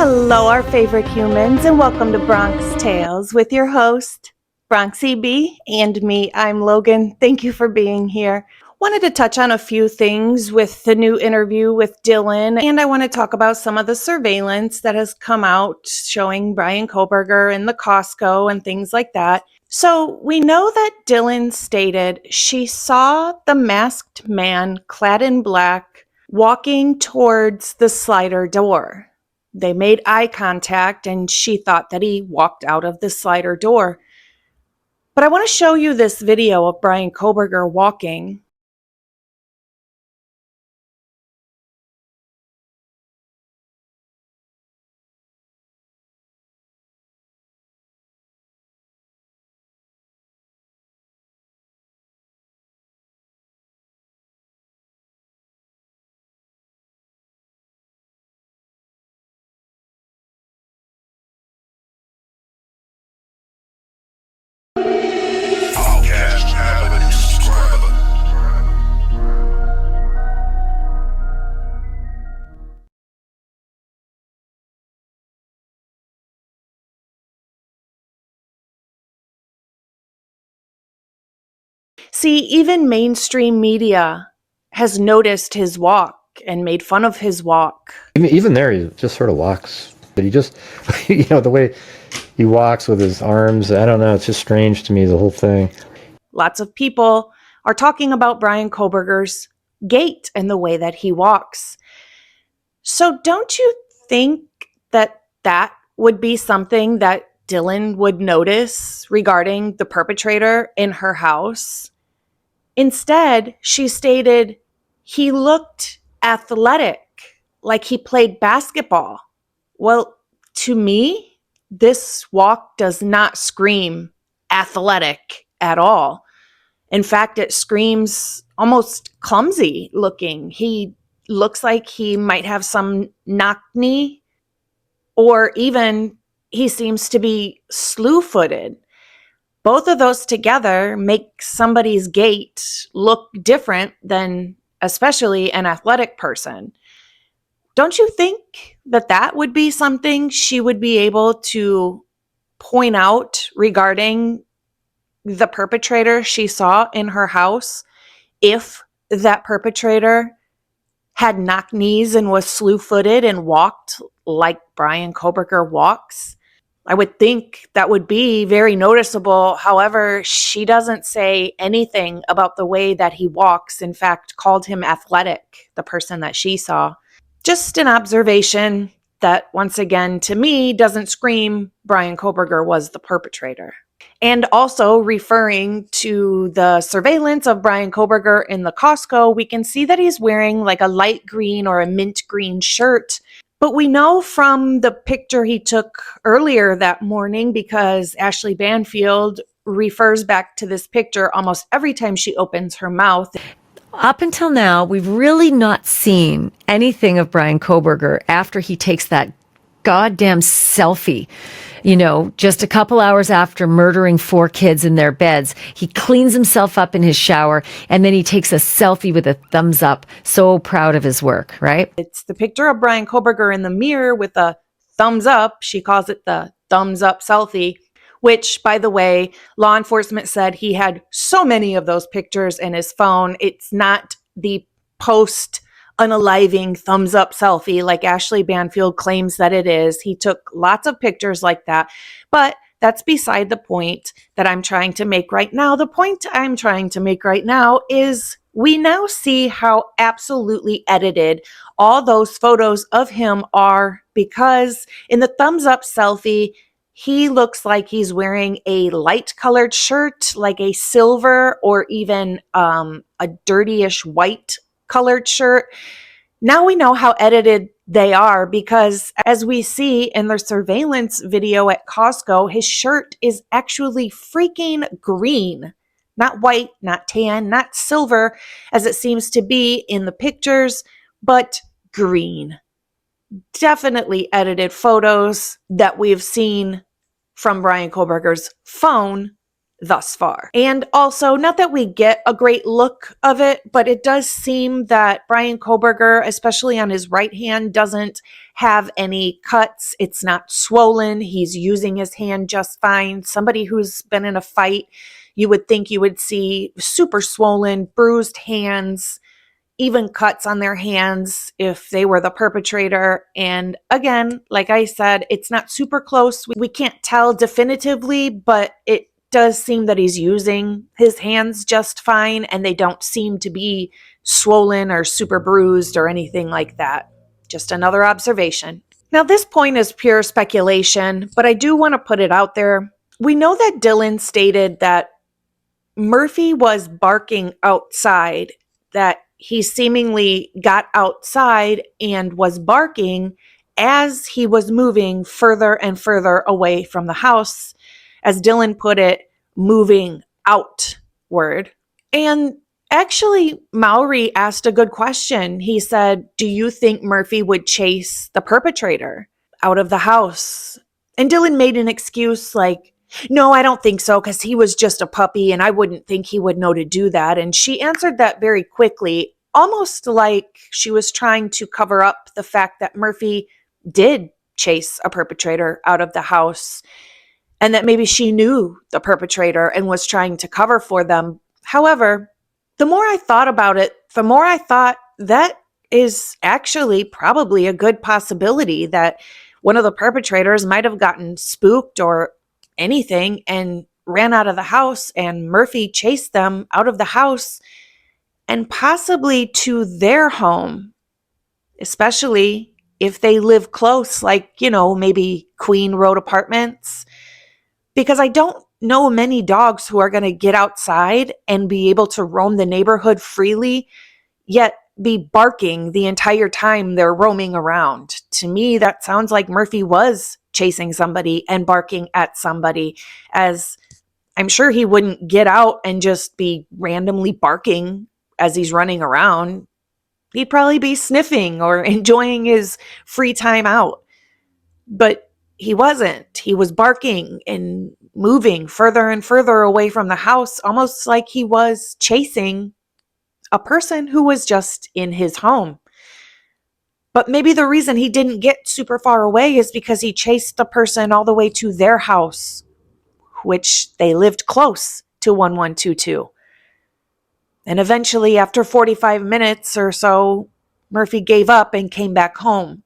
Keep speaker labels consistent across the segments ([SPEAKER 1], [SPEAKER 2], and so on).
[SPEAKER 1] Hello, our favorite humans, and welcome to Bronx Tales with your host, Bronx EB, and me. I'm Logan. Thank you for being here. Wanted to touch on a few things with the new interview with Dylan, and I want to talk about some of the surveillance that has come out showing Bryan Kohberger in the Costco and things like that. So we know that Dylan stated she saw the masked man clad in black walking towards the slider door. They made eye contact and she thought that he walked out of the slider door. But I want to show you this video of Bryan Kohberger walking. See, even mainstream media has noticed his walk and made fun of his walk.
[SPEAKER 2] Even there, he just sort of walks. But he just, the way he walks with his arms, I don't know, it's just strange to me, the whole thing.
[SPEAKER 1] Lots of people are talking about Bryan Kohberger's gait and the way that he walks. So don't you think that that would be something that Dylan would notice regarding the perpetrator in her house? Instead, she stated he looked athletic, like he played basketball. Well, to me, this walk does not scream athletic at all. In fact, it screams almost clumsy looking. He looks like he might have some knock-knee, or even he seems to be slew-footed. Both of those together make somebody's gait look different than especially an athletic person. Don't you think that that would be something she would be able to point out regarding the perpetrator she saw in her house if that perpetrator had knock knees and was slew-footed and walked like Bryan Kohberger walks? I would think that would be very noticeable. However, she doesn't say anything about the way that he walks. In fact, called him athletic, the person that she saw. Just an observation that, once again, to me, doesn't scream Bryan Kohberger was the perpetrator. And also referring to the surveillance of Bryan Kohberger in the Costco, we can see that he's wearing like a light green or a mint green shirt. But we know from the picture he took earlier that morning, because Ashley Banfield refers back to this picture almost every time she opens her mouth.
[SPEAKER 3] Up until now, we've really not seen anything of Bryan Kohberger after he takes that goddamn selfie. Just a couple hours after murdering 4 kids in their beds, he cleans himself up in his shower and then he takes a selfie with a thumbs up. So proud of his work, right?
[SPEAKER 1] It's the picture of Bryan Kohberger in the mirror with a thumbs up. She calls it the thumbs up selfie, which, by the way, law enforcement said he had so many of those pictures in his phone. It's not the post unaliving thumbs up selfie like Ashley Banfield claims that it is. He took lots of pictures like that, but that's beside the point that I'm trying to make right now. The point I'm trying to make right now is we now see how absolutely edited all those photos of him are, because in the thumbs up selfie, he looks like he's wearing a light colored shirt, like a silver or even a dirtyish white colored shirt. Now we know how edited they are, because as we see in the surveillance video at Costco, his shirt is actually freaking green. Not white, not tan, not silver, as it seems to be in the pictures, but green. Definitely edited photos that we've seen from Bryan Kohberger's phone thus far. And also, not that we get a great look of it, but it does seem that Bryan Kohberger, especially on his right hand, doesn't have any cuts. It's not swollen. He's using his hand just fine. Somebody who's been in a fight, you would think you would see super swollen, bruised hands, even cuts on their hands if they were the perpetrator. And again, like I said, it's not super close. We can't tell definitively, but it does seem that he's using his hands just fine, and they don't seem to be swollen or super bruised or anything like that. Just another observation. Now, this point is pure speculation, but I do want to put it out there. We know that Dylan stated that Murphy was barking outside, that he seemingly got outside and was barking as he was moving further and further away from the house, as Dylan put it, moving outward. And actually, Maury asked a good question. He said, do you think Murphy would chase the perpetrator out of the house? And Dylan made an excuse like, no, I don't think so, because he was just a puppy and I wouldn't think he would know to do that. And she answered that very quickly, almost like she was trying to cover up the fact that Murphy did chase a perpetrator out of the house, and that maybe she knew the perpetrator and was trying to cover for them. However, the more I thought about it, the more I thought that is actually probably a good possibility, that one of the perpetrators might have gotten spooked or anything and ran out of the house, and Murphy chased them out of the house and possibly to their home, especially if they live close, like, maybe Queen Road Apartments. Because I don't know many dogs who are going to get outside and be able to roam the neighborhood freely, yet be barking the entire time they're roaming around. To me, that sounds like Murphy was chasing somebody and barking at somebody, as I'm sure he wouldn't get out and just be randomly barking as he's running around. He'd probably be sniffing or enjoying his free time out. But he wasn't. He was barking and moving further and further away from the house, almost like he was chasing a person who was just in his home. But maybe the reason he didn't get super far away is because he chased the person all the way to their house, which they lived close to 1122. And eventually, after 45 minutes or so, Murphy gave up and came back home.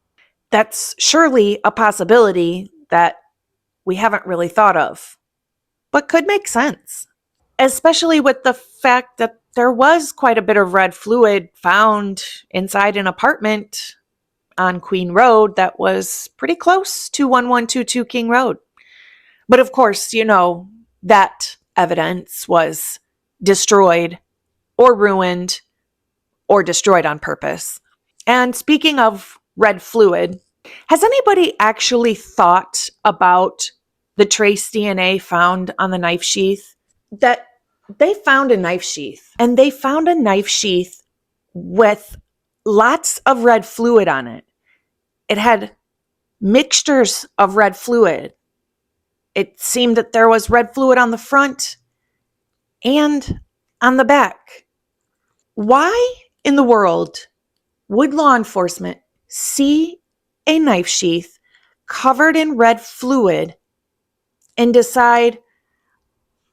[SPEAKER 1] That's surely a possibility that we haven't really thought of, but could make sense, especially with the fact that there was quite a bit of red fluid found inside an apartment on Queen Road that was pretty close to 1122 King Road. But of course, that evidence was destroyed or ruined or destroyed on purpose. And speaking of red fluid, has anybody actually thought about the trace DNA found on the knife sheath? That they found a knife sheath, and they found a knife sheath with lots of red fluid on it. It had mixtures of red fluid. It seemed that there was red fluid on the front and on the back. Why in the world would law enforcement see a knife sheath covered in red fluid and decide,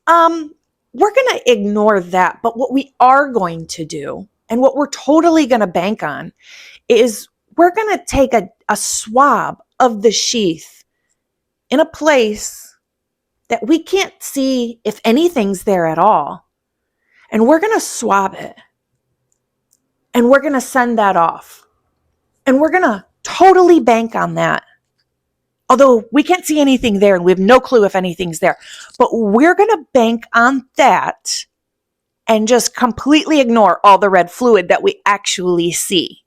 [SPEAKER 1] we're going to ignore that, but what we are going to do, and what we're totally going to bank on, is we're going to take a swab of the sheath in a place that we can't see if anything's there at all, and we're going to swab it, and we're going to send that off, and we're going to totally bank on that. Although we can't see anything there and we have no clue if anything's there. But we're going to bank on that and just completely ignore all the red fluid that we actually see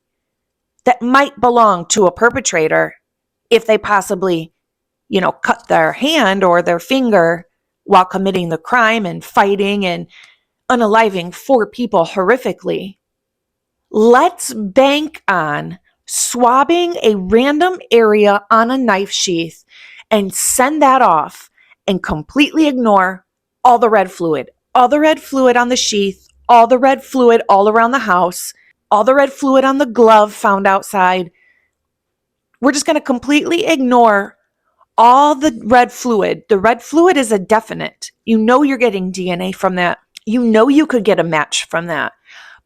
[SPEAKER 1] that might belong to a perpetrator if they possibly, cut their hand or their finger while committing the crime and fighting and unaliving 4 people horrifically. Let's bank on swabbing a random area on a knife sheath and send that off and completely ignore all the red fluid on the sheath, all the red fluid all around the house, all the red fluid on the glove found outside. We're just going to completely ignore all the red fluid. The red fluid is a definite. You know you're getting DNA from that. You know you could get a match from that.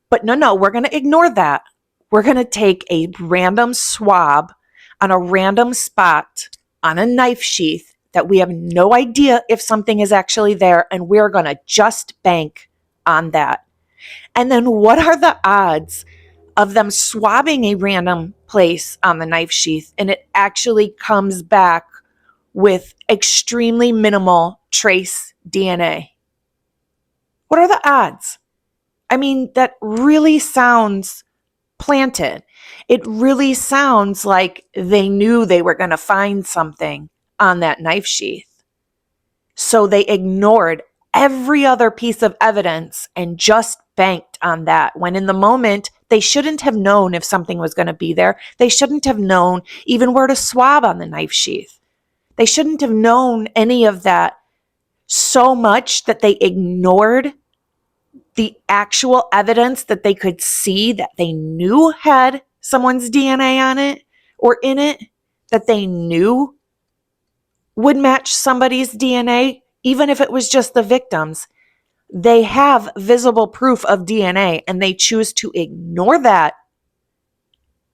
[SPEAKER 1] But no, we're going to ignore that. We're going to take a random swab on a random spot on a knife sheath that we have no idea if something is actually there, and we're going to just bank on that. And then what are the odds of them swabbing a random place on the knife sheath and it actually comes back with extremely minimal trace DNA? What are the odds? I mean, that really sounds planted. It really sounds like they knew they were going to find something on that knife sheath. So they ignored every other piece of evidence and just banked on that, when in the moment, they shouldn't have known if something was going to be there. They shouldn't have known even where to swab on the knife sheath. They shouldn't have known any of that, so much that they ignored the actual evidence that they could see that they knew had someone's DNA on it or in it, that they knew would match somebody's DNA, even if it was just the victim's. They have visible proof of DNA and they choose to ignore that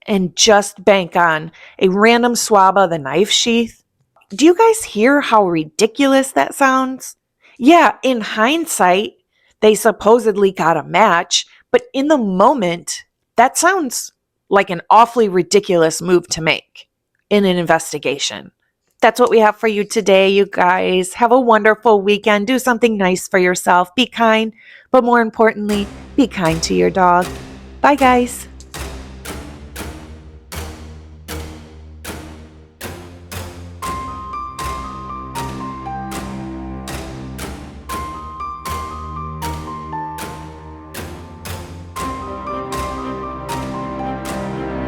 [SPEAKER 1] and just bank on a random swab of the knife sheath. Do you guys hear how ridiculous that sounds? Yeah, in hindsight, they supposedly got a match, but in the moment, that sounds like an awfully ridiculous move to make in an investigation. That's what we have for you today, you guys. Have a wonderful weekend. Do something nice for yourself. Be kind, but more importantly, be kind to your dog. Bye, guys.